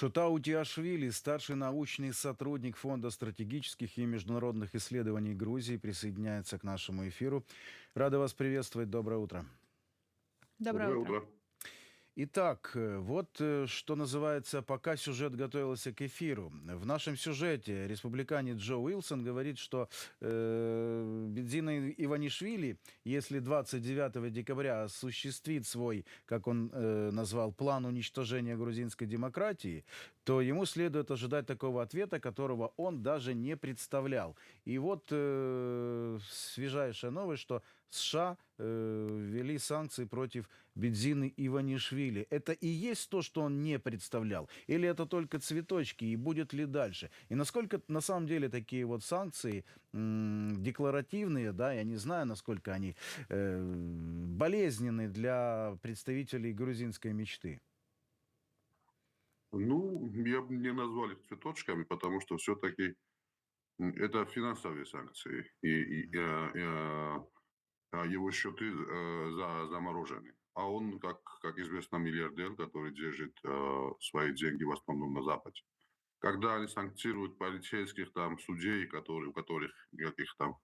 Шотау Утиашвили, старший научный сотрудник Фонда стратегических и международных исследований Грузии, присоединяется к нашему эфиру. Рада вас приветствовать. Доброе утро. Доброе Доброе утро. утро. Итак, что называется, пока сюжет готовился к эфиру. В нашем сюжете республиканец Джо Уилсон говорит, что Бензина Иванишвили, если 29 декабря осуществит свой, как он назвал, план уничтожения грузинской демократии, то ему следует ожидать такого ответа, которого он даже не представлял. И вот свежайшая новость, что США ввели санкции против Бензины Иванишвили. Это и есть то, что он не представлял? Или это только цветочки, и будет ли дальше? И насколько на самом деле такие вот санкции декларативные, да, я не знаю, насколько они болезненны для представителей грузинской мечты? Ну, я бы не назвал их цветочками, потому что все-таки это финансовые санкции, и его счеты заморожены. А он, как известно, миллиардер, который держит свои деньги в основном на Западе. Когда они санкцируют полицейских там судей, у которых никаких там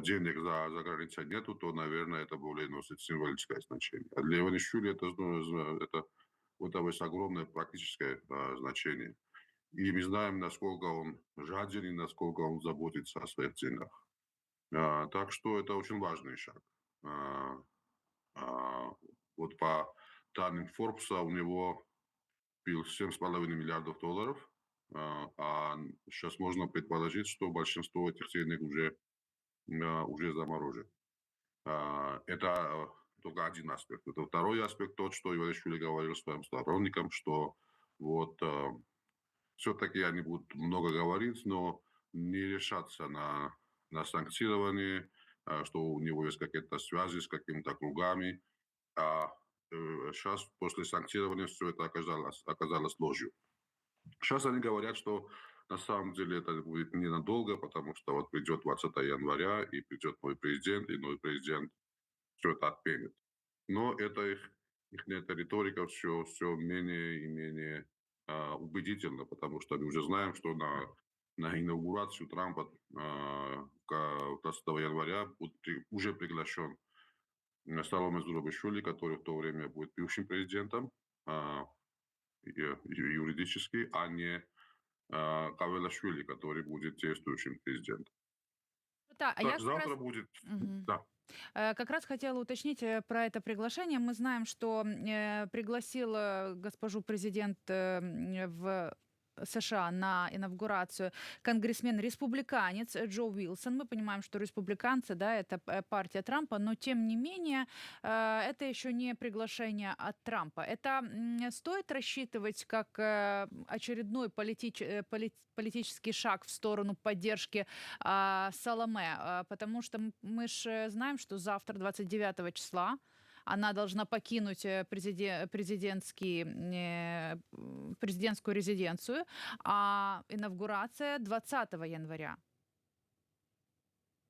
денег за границей нету, то, наверное, это более носит символическое значение. А для Иванишвили это вот это есть огромное практическое значение. И мы знаем, насколько он жаден и насколько он заботится о своих деньгах. Так что это очень важный шаг. А, вот по данным Форбса у него был 7,5 миллиардов долларов, а сейчас можно предположить, что большинство этих денег уже заморожено. Это только один аспект. Это второй аспект, тот, что Иванишвили говорил своим сторонникам, что вот все-таки они будут много говорить, но не решаться на санкционирование, что у него есть какие-то связи с какими-то кругами. А сейчас после санкционирования все это оказалось ложью. Сейчас они говорят, что на самом деле это будет ненадолго, потому что вот придет 20 января, и придет новый президент, и новый президент все это отменит. Но это их риторика все менее и менее убедительна, потому что мы уже знаем, что на инаугурацию Трампа 20 января уже приглашен Саломе Зурабишвили, который в то время будет бывшим президентом юридически, а не Кавелашвили, который будет действующим президентом. Да, а Так, я как завтра раз будет... Мгм. Да. Как раз хотела уточнить про это приглашение. Мы знаем, что пригласил госпожу президент в США на инаугурацию конгрессмен-республиканец Джо Уилсон. Мы понимаем, что республиканцы, да, это партия Трампа, но тем не менее это еще не приглашение от Трампа. Это стоит рассчитывать как очередной политический шаг в сторону поддержки Саломе, потому что мы же знаем, что завтра, 29 числа, она должна покинуть президентскую резиденцию, а инаугурация 20 января.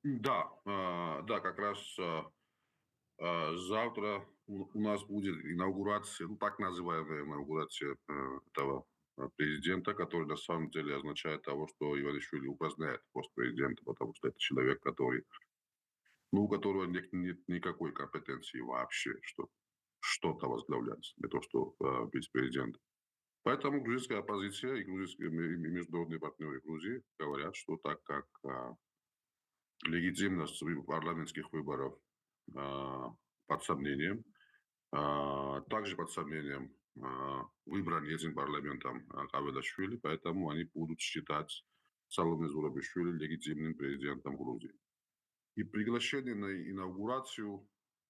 Да, да, как раз завтра у нас будет инаугурация, ну, так называемая инаугурация этого президента, который на самом деле означает того, что Иванишвили упраздняет пост президента, потому что это человек, у которого нет никакой компетенции вообще, что что-то возглавлять, не то что быть президентом. Поэтому грузинская оппозиция и грузинские международные партнеры Грузии говорят, что так как легитимность парламентских выборов под сомнением, также под сомнением выбран этим парламентом Кавелашвили, поэтому они будут считать Саломе Зурабишвили легитимным президентом Грузии. И приглашение на инаугурацию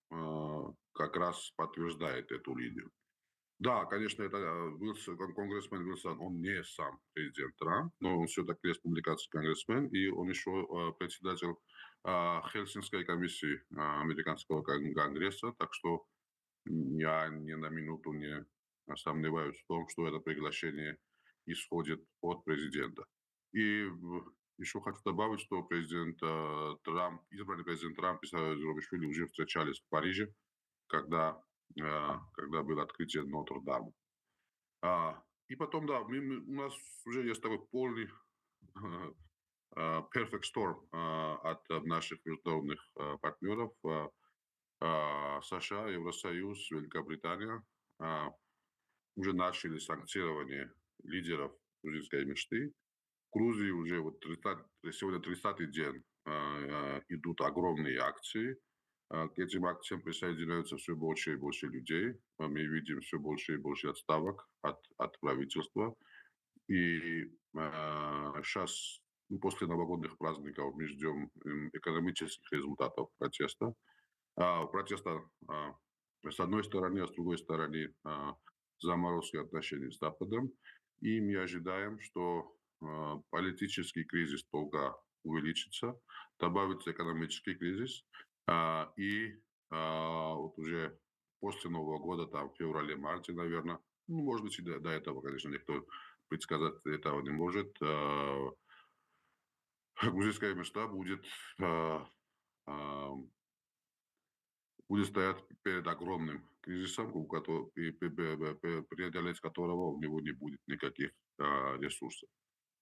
как раз подтверждает эту линию. Да, конечно, это конгрессмен Вилсон, он не сам президент Трамп, но он все-таки республиканский конгрессмен, и он еще председатель Хельсинской комиссии американского конгресса, так что я ни на минуту не сомневаюсь в том, что это приглашение исходит от президента. И еще хочу добавить, что избранный президент Трамп и Зурабишвили уже встречались в Париже, когда было открытие Нотр-Дама. И потом, да, у нас уже есть такой полный perfect storm от наших международных партнеров. США, Евросоюз, Великобритания уже начали санкционирование лидеров грузинской мечты. В Грузии уже вот сегодня 30-й день идут огромные акции. К этим акциям присоединяются все больше и больше людей. Мы видим все больше и больше отставок от правительства. И сейчас, после новогодних праздников, мы ждем экономических результатов протеста. Протеста с одной стороны, а с другой стороны заморозки отношений с Западом. И мы ожидаем, что политический кризис только увеличится, добавится экономический кризис. И вот уже после Нового года, там в феврале-марте, наверное, ну, может быть, и до этого, конечно, никто предсказать этого не может, грузинская мечта будет стоять перед огромным кризисом, преодолеть которого у него не будет никаких ресурсов.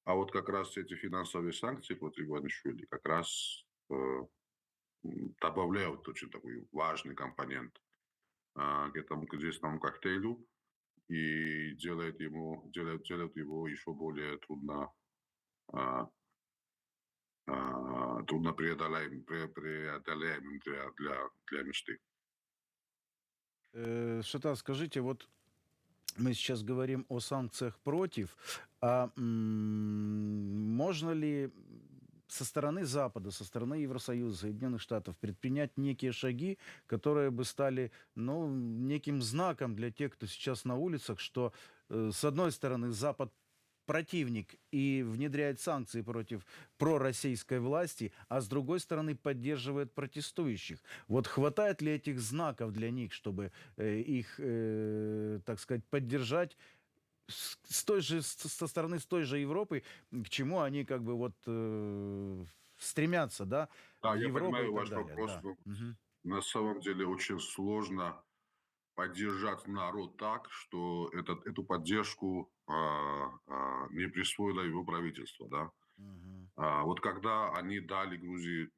А вот как раз эти финансовые санкции против Иванишвили как раз добавляют очень такой важный компонент к этому кризисному коктейлю и делают его еще более трудно преодолаемым для мечты. Шатас, скажите, вот мы сейчас говорим о санкциях против, можно ли со стороны Запада, со стороны Евросоюза, Соединенных Штатов предпринять некие шаги, которые бы стали, ну, неким знаком для тех, кто сейчас на улицах, что, с одной стороны, Запад противник и внедряет санкции против пророссийской власти, а с другой стороны поддерживает протестующих. Вот хватает ли этих знаков для них, чтобы их, так сказать, поддержать со стороны с той же Европы, к чему они как бы вот стремятся, да, Да, в я Европу и понимаю так ваш далее, вопрос, да. но Мгм. на самом деле очень сложно поддержать народ так, что эту поддержку не присвоило его правительство, да. Мгм. Вот когда они дали Грузии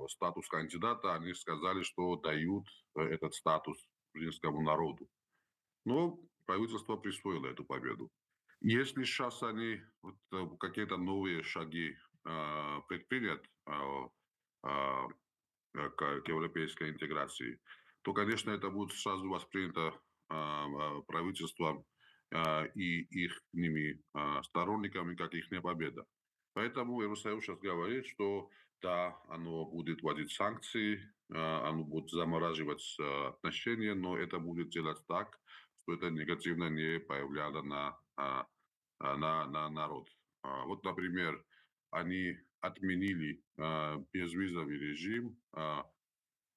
статус кандидата, они сказали, что дают этот статус грузинскому народу. Но правительство присвоило эту победу. Если сейчас они вот, какие-то новые шаги предпринят к европейской интеграции, то, конечно, это будет сразу воспринято правительством и их сторонниками как их победа. Поэтому Евросоюз сейчас говорит, что да, оно будет вводить санкции, оно будет замораживать отношения, но это будет делать так, что это негативно не повлияло на народ. Вот, например, они отменили безвизовый режим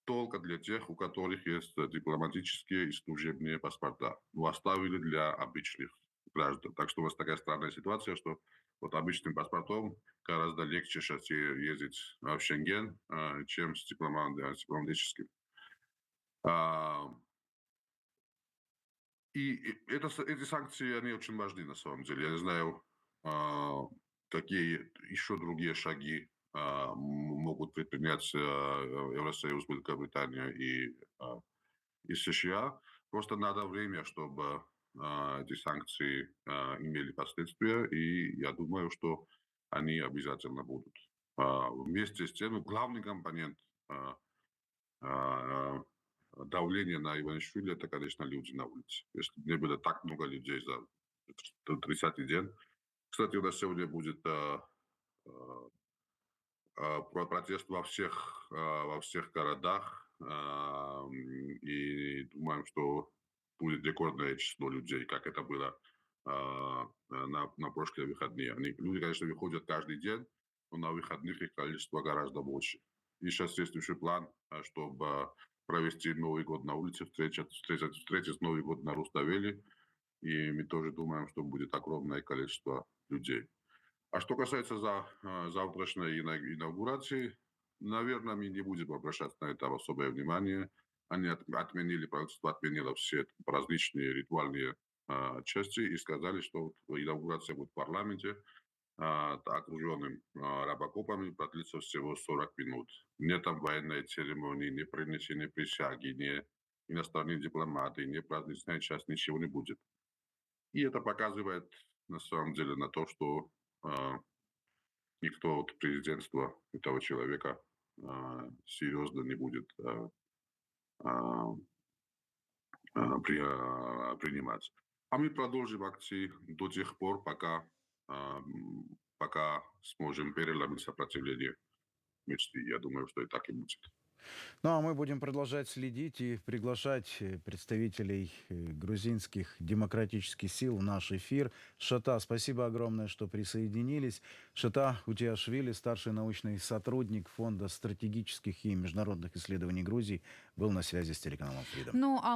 только для тех, у которых есть дипломатические и служебные паспорта. Но оставили для обычных граждан. Так что у нас такая странная ситуация, что вот обычным паспортом гораздо легче сейчас ездить в Шенген, чем с дипломатическим. А, эти санкции, они очень важны на самом деле. Я не знаю, какие еще другие шаги могут предпринять Евросоюз, Великобритания и США. Просто надо время, чтобы эти санкции имели последствия, и я думаю, что они обязательно будут. Вместе с тем, главный компонент а, давления на Иванишвили — это, конечно, люди на улице. Если бы не было так много людей за 30-й день. Кстати, у нас сегодня будет протест во всех городах, и думаем, что будет рекордное число людей, как это было на прошлые выходные. Люди, конечно, выходят каждый день, но на выходных их количество гораздо больше. И сейчас есть еще план, чтобы провести Новый год на улице, встретить Новый год на Руставели, и мы тоже думаем, что будет огромное количество людей. А что касается завтрашней инаугурации, наверное, мы не будем обращать на это особое внимание. Правительство отменило все различные ритуальные части и сказали, что вот инаугурация будет в парламенте, окруженным рабокопами, продлится всего 40 минут. Нет там военной церемонии, ни принесения присяги, ни иностранные дипломаты, ни праздничная часть, ничего не будет. И это показывает на самом деле на то, что никто от президентства этого человека серьезно не будет принимать. А мы продолжим акции до тех пор, пока сможем переломить сопротивление мечты. Я думаю, что и так и будет. Ну, а мы будем продолжать следить и приглашать представителей грузинских демократических сил в наш эфир. Шата, спасибо огромное, что присоединились. Шата Утиашвили, старший научный сотрудник Фонда стратегических и международных исследований Грузии, был на связи с телеканалом Freedom. Ну, а